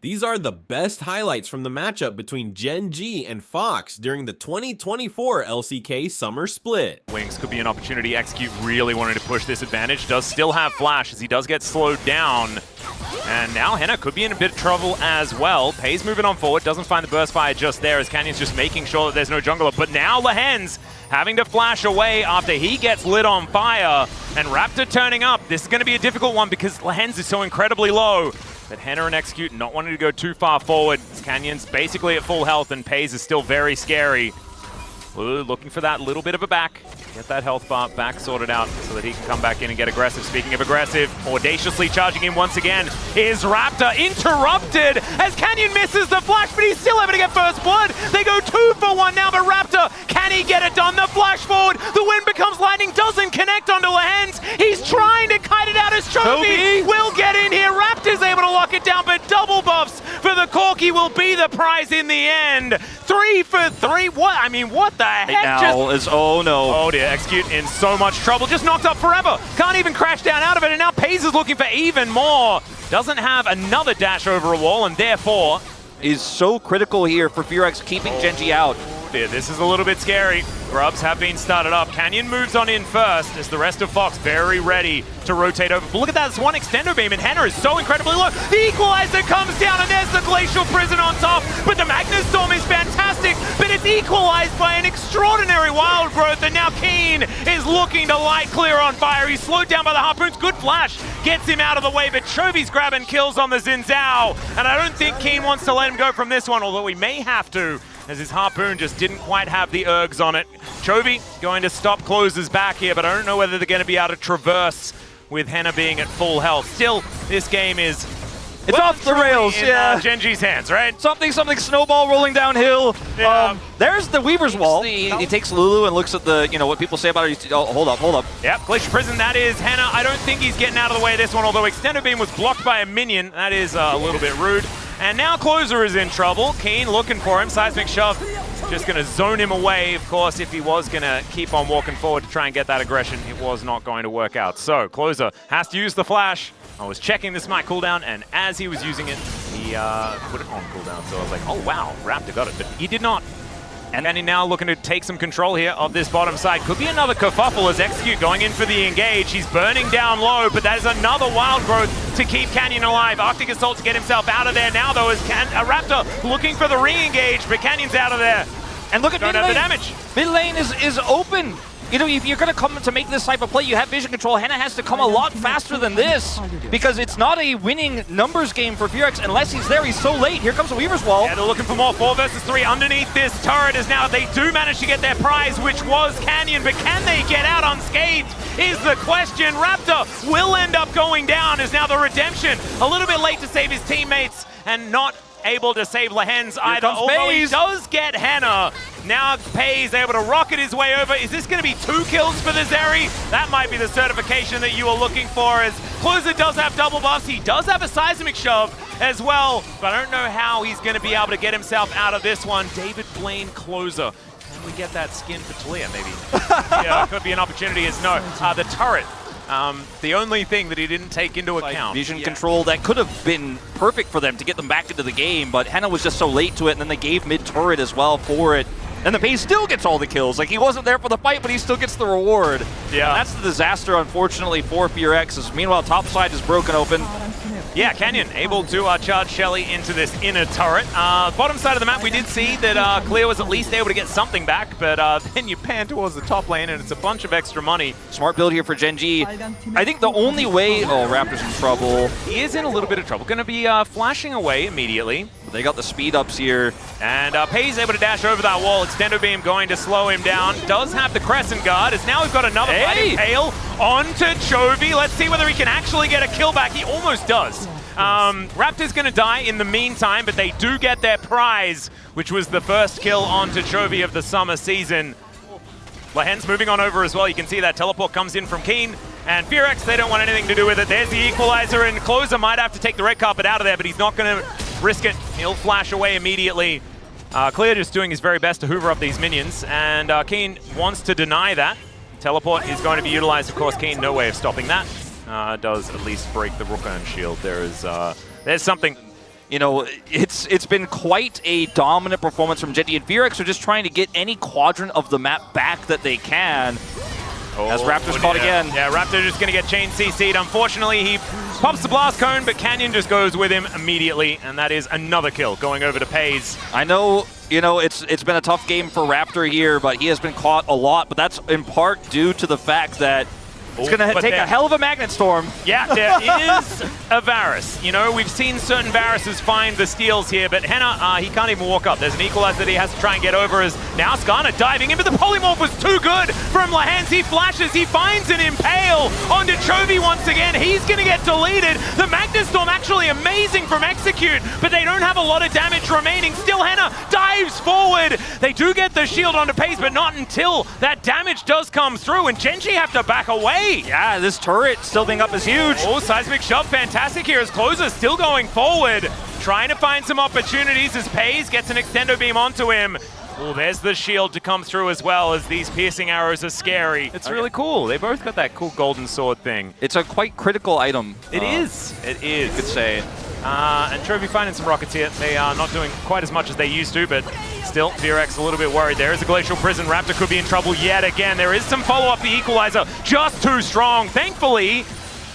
These are the best highlights from the matchup between GenG and FOX during the 2024 LCK Summer Split. Wings could be an opportunity. Execute really wanting to push this advantage. Does still have flash as he does get slowed down. And now Henna could be in a bit of trouble as well. Pays moving on forward, doesn't find the burst fire just there as Canyon's just making sure that there's no jungler. But now Lehens having to flash away after he gets lit on fire. And Raptor turning up. This is going to be a difficult one because Lehens is so incredibly low. But Henna and Execute not wanting to go too far forward. Canyon's basically at full health and Pays is still very scary. Ooh, looking for that little bit of a back. Get that health bar back sorted out so that he can come back in and get aggressive. Speaking of aggressive, audaciously charging in once again is Raptor, interrupted as Canyon misses the flash, but he's still able to get first blood. They go 2 for 1 now, but Raptor, can he get it done? The flash forward, the wind becomes lightning, doesn't connect onto Lehens. He's trying to kite it out as Chovy will get in here. Raptor's able to lock it down, but double buffs for the Corki will be the prize in the end. 3 for 3, what? I mean, what the heck? Now is, oh no. Oh dear, Execute in so much trouble, just knocked up forever. Can't even crash down out of it, and now Pays is looking for even more. Doesn't have another dash over a wall, and therefore is so critical here for FearX keeping GenG out. Yeah, this is a little bit scary. Grubs have been started up. Canyon moves on in first as the rest of Fox very ready to rotate over. But look at that, this one extender beam, and Henna is so incredibly low. The equalizer comes down, and there's the Glacial Prison on top. But the Magnus Storm is fantastic, but it's equalized by an extraordinary wild growth, and now Keen is looking to light clear on fire. He's slowed down by the Harpoons. Good flash gets him out of the way, but Chovy's grabbing kills on the Xin Zhao, and I don't think Keen wants to let him go from this one, although he may have to, as his Harpoon just didn't quite have the ergs on it. Chovy going to stop Closer's back here, but I don't know whether they're going to be able to traverse with Henna being at full health. Still, this game is off the rails, in, yeah. GenG's hands, right? Something snowball rolling downhill. Yeah. There's the Weaver's Wall. He takes Lulu and looks at the, what people say about it. Oh, hold up. Yep, Glacier Prison, that is Henna. I don't think he's getting out of the way of this one, although Extender Beam was blocked by a minion. That is a little bit rude. And now Closer is in trouble. Keen looking for him. Seismic Shove just going to zone him away. Of course, if he was going to keep on walking forward to try and get that aggression, it was not going to work out. So Closer has to use the flash. I was checking this might cooldown, and as he was using it, he put it on cooldown. So I was like, oh wow, Raptor got it, but he did not. And then he now looking to take some control here of this bottom side. Could be another kerfuffle as Execute going in for the engage. He's burning down low, but that is another wild growth to keep Canyon alive. Arctic Assault to get himself out of there now, though, is Raptor looking for the re-engage, but Canyon's out of there. And look at don't have the damage. Mid lane is open. If you're going to come to make this type of play, you have vision control. Henna has to come a lot faster than this because it's not a winning numbers game for FearX unless he's there. He's so late. Here comes the Weaver's Wall. Yeah, they're looking for more 4 versus 3 underneath this turret as now they do manage to get their prize, which was Canyon, but can they get out unscathed is the question. Raptor will end up going down as now the redemption. A little bit late to save his teammates and not able to save Lehens either, although he does get Henna. Now Pays able to rocket his way over. Is this going to be 2 kills for the Zeri? That might be the certification that you are looking for, as Closer does have double buffs. He does have a Seismic Shove as well, but I don't know how he's going to be able to get himself out of this one. David Blaine Closer. Can we get that skin for Talia, maybe? Yeah, could be an opportunity as no. The turret. The only thing that he didn't take into account. Vision control that could have been perfect for them to get them back into the game, but Henna was just so late to it, and then they gave mid-turret as well for it. And the Pays still gets all the kills. Like, he wasn't there for the fight, but he still gets the reward. Yeah. And that's the disaster, unfortunately, for FearX. As meanwhile, top side is broken open. Yeah, Canyon able to charge Shelly into this inner turret. Bottom side of the map, we did see that Clear was at least able to get something back, but then you pan towards the top lane, and it's a bunch of extra money. Smart build here for GenG. I think the only way... Oh, Raptor's in trouble. He is in a little bit of trouble. Going to be flashing away immediately. They got the speed ups here. And Pays able to dash over that wall. Extendo Beam going to slow him down. Does have the Crescent Guard, as now we've got another Fighting Tail onto Chovy. Let's see whether he can actually get a kill back. He almost does. Raptor's going to die in the meantime, but they do get their prize, which was the first kill onto Chovy of the summer season. Lehens moving on over as well. You can see that teleport comes in from Keen. And FearX, they don't want anything to do with it. There's the equalizer, and Closer might have to take the red carpet out of there, but he's not going to risk it. He'll flash away immediately. Clear just doing his very best to hoover up these minions, and Keen wants to deny that. Teleport is going to be utilized, of course. Keen, no way of stopping that. Does at least break the Rookern shield. There's something you know, it's been quite a dominant performance from GenG and FearX. Are just trying to get any quadrant of the map back that they can. As Raptor's caught again. Yeah, Raptor just going to get chain CC'd. Unfortunately, he pops the blast cone, but Canyon just goes with him immediately, and that is another kill going over to Pays. I know, you know, it's been a tough game for Raptor here, but he has been caught a lot, but that's in part due to the fact that it's going to take a hell of a Magnet Storm. Yeah, there is a Varus. You know, we've seen certain Varuses find the steals here, but Henna, he can't even walk up. There's an equalizer that he has to try and get over as now Skarner diving in, but the polymorph was too good from Lahens. He flashes, he finds an Impale onto Chovy once again. He's going to get deleted. The Magnet Storm actually amazing from Execute, but they don't have a lot of damage remaining. Still Henna dives forward. They do get the shield onto Pays, but not until that damage does come through, and GenG have to back away. Yeah, this turret still being up is huge. Oh, seismic shove, fantastic here as Closer still going forward. Trying to find some opportunities as Pays gets an extendo beam onto him. Oh, there's the shield to come through as well, as these piercing arrows are scary. It's really cool. They both got that cool golden sword thing. It's a quite critical item. It is. It is. You could say. And Trophy finding some rockets here. They are not doing quite as much as they used to, but still, FearX a little bit worried. There is a Glacial Prison. Raptor could be in trouble yet again. There is some follow-up. The Equalizer just too strong. Thankfully,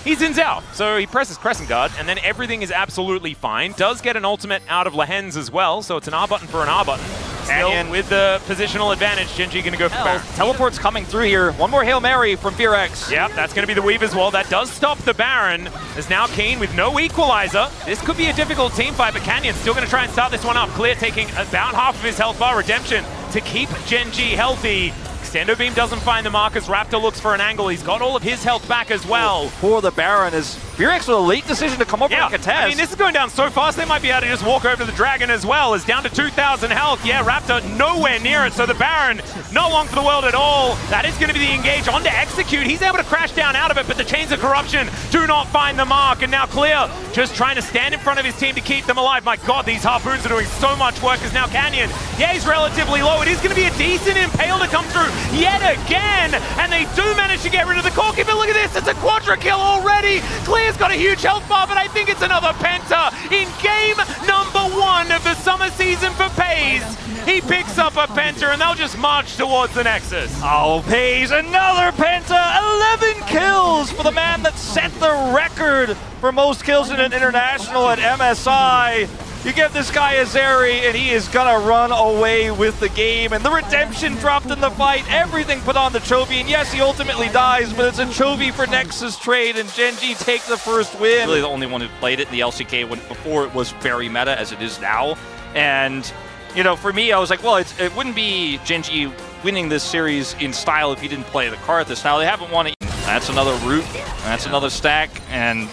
he zins out. So he presses Crescent Guard, and then everything is absolutely fine. Does get an ultimate out of Lahens as well, so it's an R button for an R button. Still with the positional advantage, GenG going to go for Baron. Teleport's coming through here. One more Hail Mary from FearX. Yep, that's going to be the Weaver's Wall. That does stop the Baron. There's now Keen with no Equalizer. This could be a difficult team fight, but Canyon's still going to try and start this one up. Clear taking about half of his health bar. Redemption to keep GenG healthy. Extendo Beam doesn't find the mark as Raptor looks for an angle. He's got all of his health back as well. For the Baron is FearX with a late decision to come over and contest. I mean, this is going down so fast, they might be able to just walk over to the Dragon as well. It's down to 2,000 health. Yeah, Raptor nowhere near it, so the Baron, not long for the world at all. That is going to be the engage on to Execute. He's able to crash down out of it, but the Chains of Corruption do not find the mark. And now Clear just trying to stand in front of his team to keep them alive. My God, these Harpoons are doing so much work as now Canyon. Yeah, he's relatively low. It is going to be a decent Impale to come through yet again. And they do manage to get rid of the Corky, but look at this, it's a quadra kill already. Clear's got a huge health bar, but I think it's another Penta in game number 1 of the summer season for Pays. He picks up a Penta and they'll just march towards the Nexus. Oh, Pays, another Penta, 11 kills for the man that set the record for most kills in an international at MSI. You give this guy a Zeri, and he is gonna run away with the game. And the redemption dropped in the fight. Everything put on the Chovy. And yes, he ultimately dies, but it's a Chovy for Nexus trade, and GenG take the first win. Really the only one who played it in the LCK when before it was very meta as it is now. And, you know, for me, I was like, well, it wouldn't be GenG winning this series in style if he didn't play the Karthus. Now, they haven't won it. That's another root. That's another stack. And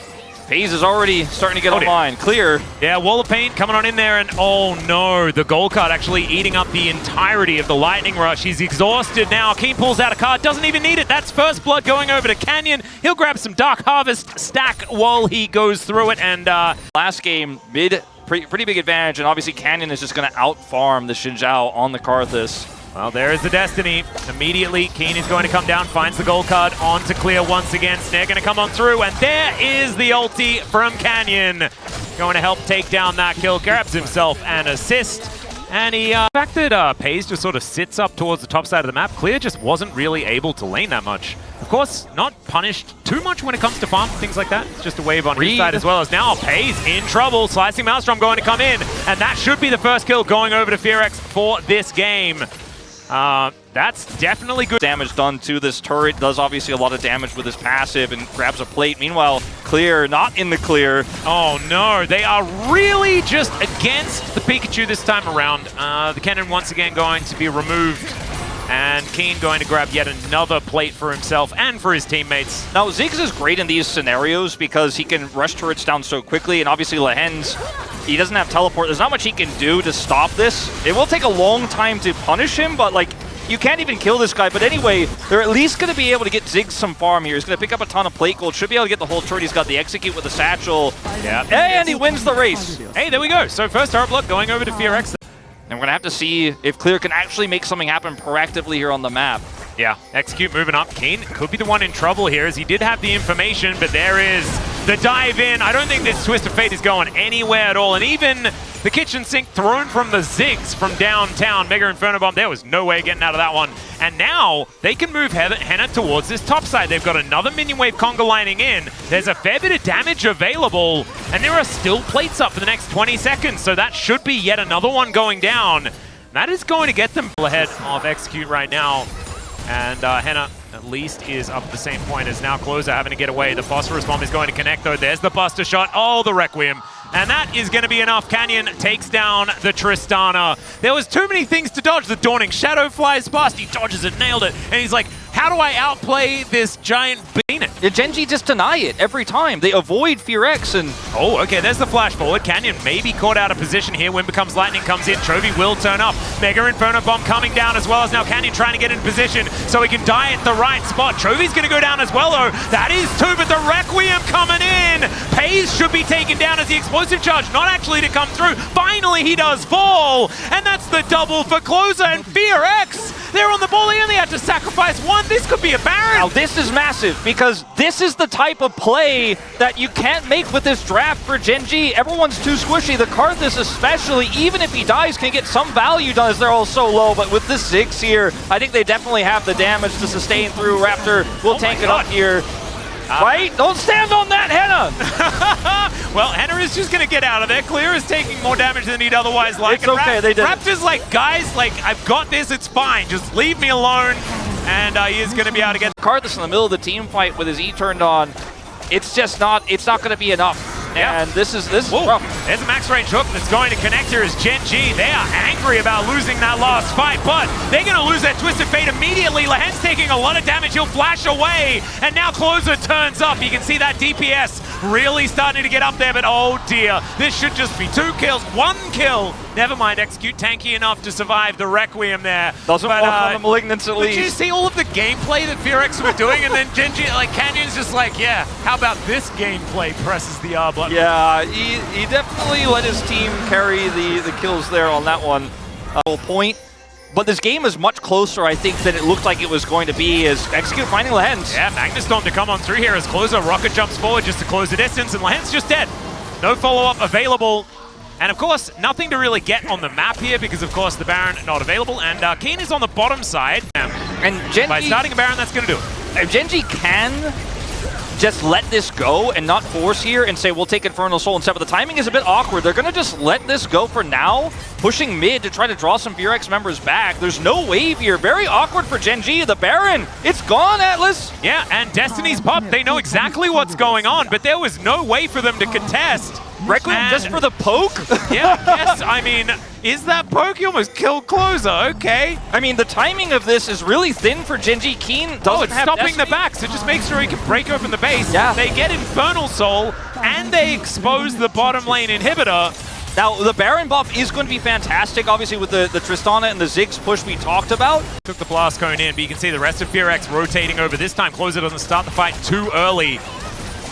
Pays is already starting to get online. Clear. Yeah, Wall of Paint coming on in there, and oh no, the gold card actually eating up the entirety of the Lightning Rush. He's exhausted now. Keen pulls out a card, doesn't even need it. That's First Blood going over to Canyon. He'll grab some Dark Harvest stack while he goes through it, and last game, mid, pretty big advantage, and obviously Canyon is just going to out-farm the Xin Zhao on the Karthus. Well, there is the Destiny. Immediately, Keen is going to come down, finds the gold card onto Clear once again. Snare going to come on through, and there is the ulti from Canyon. Going to help take down that kill, grabs himself an assist. And the fact that Pays just sort of sits up towards the top side of the map, Clear just wasn't really able to lane that much. Of course, not punished too much when it comes to farm, things like that. It's just a wave on his side as well, as now Pays in trouble. Slicing Maelstrom going to come in, and that should be the first kill going over to FearX for this game. That's definitely good damage done to this turret. Does obviously a lot of damage with his passive and grabs a plate. Meanwhile, Clear not in the clear. Oh no, they are really just against the Pikachu this time around. The cannon once again going to be removed, and Keen going to grab yet another plate for himself and for his teammates. Now, Ziggs is great in these scenarios because he can rush turrets down so quickly, and obviously Lahens, he doesn't have teleport. There's not much he can do to stop this. It will take a long time to punish him, but like, you can't even kill this guy. But anyway, they're at least going to be able to get Ziggs some farm here. He's going to pick up a ton of plate gold. Should be able to get the whole turret. He's got the Execute with the satchel. Yeah. And he wins the race. Hey, there we go. So first Heart Blood going over to FearX. And we're going to have to see if Clear can actually make something happen proactively here on the map. Yeah, Execute moving up. Keen could be the one in trouble here, as he did have the information, but there is The dive in, I don't think this Twist of Fate is going anywhere at all. And even the kitchen sink thrown from the Ziggs from downtown. Mega Inferno Bomb, there was no way getting out of that one. And now they can move Henna towards this top side. They've got another minion wave conga lining in. There's a fair bit of damage available. And there are still plates up for the next 20 seconds. So that should be yet another one going down. That is going to get them ahead of Execute right now. And Henna at least is up at the same point as now Closer having to get away. The Phosphorus Bomb is going to connect though. There's the Buster Shot. Oh, the Requiem. And that is going to be enough. Canyon takes down the Tristana. There was too many things to dodge. The Dawning Shadow flies past. He dodges it, nailed it. And he's like, how do I outplay this giant bean? Yeah, GenG just deny it every time. They avoid FearX and... Oh, okay, there's the flash forward. Canyon may be caught out of position here. Wind Becomes Lightning comes in. Chovy will turn up. Mega Inferno Bomb coming down as well as now Canyon trying to get in position so he can die at the right spot. Chovy's going to go down as well, though. That is two, but the Requiem coming in. Pays should be taken down as the explosive charge, not actually to come through. Finally, he does fall, and that's the double for Closer and FearX. They're on the ball. He only had to sacrifice one. This could be a Baron. Now, this is massive because this is the type of play that you can't make with this draft for GenG. Everyone's too squishy. The Karthus especially, even if he dies, can get some value done as they're all so low. But with this Ziggs here, I think they definitely have the damage to sustain through. Raptor will tank it up here. Right? Don't stand on that, Henna! Well, Henna is just going to get out of there. Clear is taking more damage than he'd otherwise like. It's okay, they did. Raptor's like, guys, like, I've got this, it's fine. Just leave me alone. And he is going to be able to get... Karthus in the middle of the team fight with his E turned on. It's just not, it's not going to be enough. Yeah. And this is rough. There's a max range hook that's going to connect here as GenG. They are angry about losing that last fight, but they're going to lose that Twisted Fate immediately. Lahen's taking a lot of damage. He'll flash away, and now Closer turns up. You can see that DPS really starting to get up there, but oh dear. This should just be 2 kills, 1 kill. Never mind, Execute tanky enough to survive the Requiem there. Doesn't work on the Malignance at least. Did you see all of the gameplay that FearX were doing? And then GenG, like Canyon's just like, yeah, how about this gameplay? Presses the R button. Yeah, he definitely let his team carry the kills there on that one. Point. But this game is much closer, I think, than it looked like it was going to be as Execute finding Lahen's. Yeah, Magnustorm to come on through here as Closer. Rocket jumps forward just to close the distance, and Lahen's just dead. No follow-up available. And of course, nothing to really get on the map here because, of course, the Baron not available. And Keen is on the bottom side. And GenG, by starting a Baron, that's going to do it. If GenG can just let this go and not force here and say, we'll take Infernal Soul instead, but the timing is a bit awkward. They're going to just let this go for now, pushing mid to try to draw some FearX members back. There's no wave here. Very awkward for GenG. The Baron, it's gone, Atlas. Yeah, and Destiny's popped. They know exactly what's going on, but there was no way for them to contest. Requiem just for the poke? Yeah, yes. I mean, is that poke? You almost killed Closer. Okay. I mean, the timing of this is really thin for GenG. Keen doesn't it's have stopping Destiny. the back, so just make sure he can break open the base. Yeah. They get Infernal Soul, and they expose the bottom lane inhibitor. Now, the Baron buff is going to be fantastic, obviously, with the Tristana and the Ziggs push we talked about. Took the blast cone in, but you can see the rest of FearX rotating over. This time, Closer doesn't start the fight too early.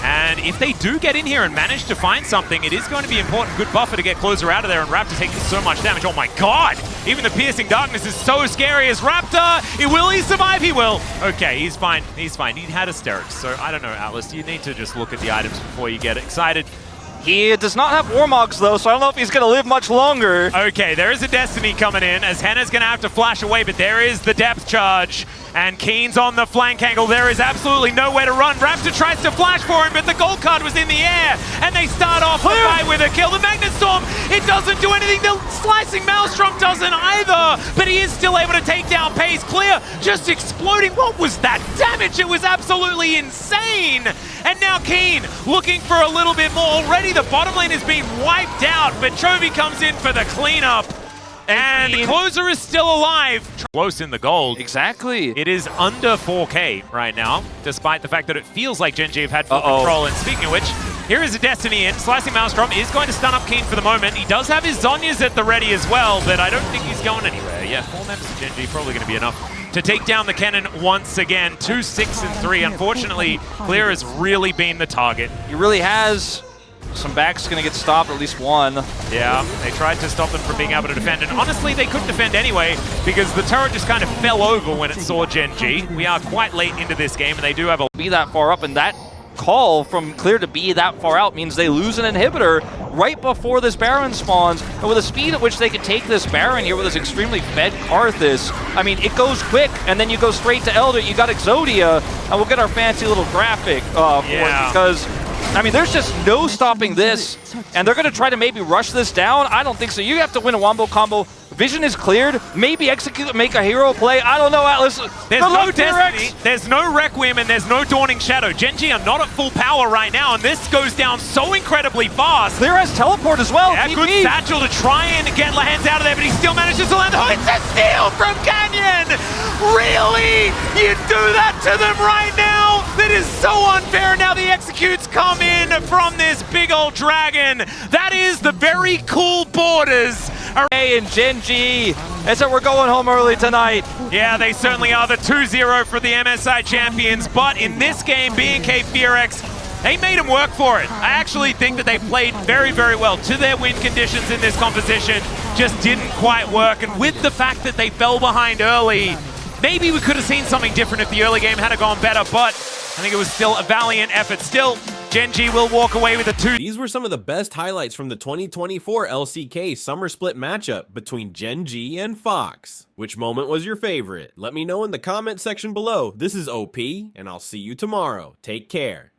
And if they do get in here and manage to find something, it is going to be important. Good buffer to get Closer out of there, and Raptor taking so much damage. Oh my god! Even the Piercing Darkness is so scary as Raptor! Will he survive? He will! Okay, he's fine. He's fine. He had hysterics, so I don't know, Atlas. You need to just look at the items before you get excited. He does not have Warmogs, though, so I don't know if he's going to live much longer. Okay, there is a Destiny coming in, as Henna's going to have to flash away, but there is the depth charge. And Keen's on the flank angle. There is absolutely nowhere to run. Raptor tries to flash for him, but the gold card was in the air. And they start off the fight with a kill. The Magnustorm, it doesn't do anything. The Slicing Maelstrom doesn't either. But he is still able to take down Pays. Clear, just exploding. What was that damage? It was absolutely insane. And now Keen looking for a little bit more. Already the bottom lane is being wiped out, but Chovy comes in for the cleanup. And Closer is still alive. Close in the gold. Exactly. It is under 4K right now, despite the fact that it feels like GenG have had full control. And speaking of which, here is a Destiny in. Slicing Maelstrom is going to stun up Keen for the moment. He does have his Zhonya's at the ready as well, but I don't think he's going anywhere. Yeah, 4 members of GenG probably going to be enough to take down the cannon once again. 2, 6, and 3. Unfortunately, Clear has really been the target. He really has. Some backs going to get stopped, at least one. Yeah, they tried to stop them from being able to defend, and honestly, they couldn't defend anyway, because the turret just kind of fell over when it saw GenG. We are quite late into this game, and they do have a... Be that far up, and that call from clear to B that far out means they lose an inhibitor right before this Baron spawns. And with the speed at which they can take this Baron here with this extremely fed Karthus, I mean, it goes quick, and then you go straight to Elder. You got Exodia, and we'll get our fancy little graphic for it because, I mean, there's just no stopping this, and they're going to try to maybe rush this down. I don't think so. You have to win a wombo combo. Vision is cleared. Maybe execute, make a hero play. I don't know, Atlas. There's no Destiny, there's no Requiem, and there's no Dawning Shadow. GenG are not at full power right now, and this goes down so incredibly fast. Clear has teleport as well. Yeah, good satchel to try and get Lahens out of there, but he still manages to land. Oh, it's a steal from Canyon! Really? You do that to them right now? That is so unfair. Now the executes come in from this big old dragon. That is the very cool borders. Hey, and GenG, and so we're going home early tonight. Yeah, they certainly are the 2-0 for the MSI champions, but in this game, BNK FearX, they made them work for it. I actually think that they played very, very well to their win conditions in this competition, just didn't quite work, and with the fact that they fell behind early, maybe we could have seen something different if the early game had gone better, but I think it was still a valiant effort. Still, GenG will walk away with a 2. These were some of the best highlights from the 2024 LCK Summer Split matchup between GenG and FOX. Which moment was your favorite? Let me know in the comment section below. This is OP, and I'll see you tomorrow. Take care.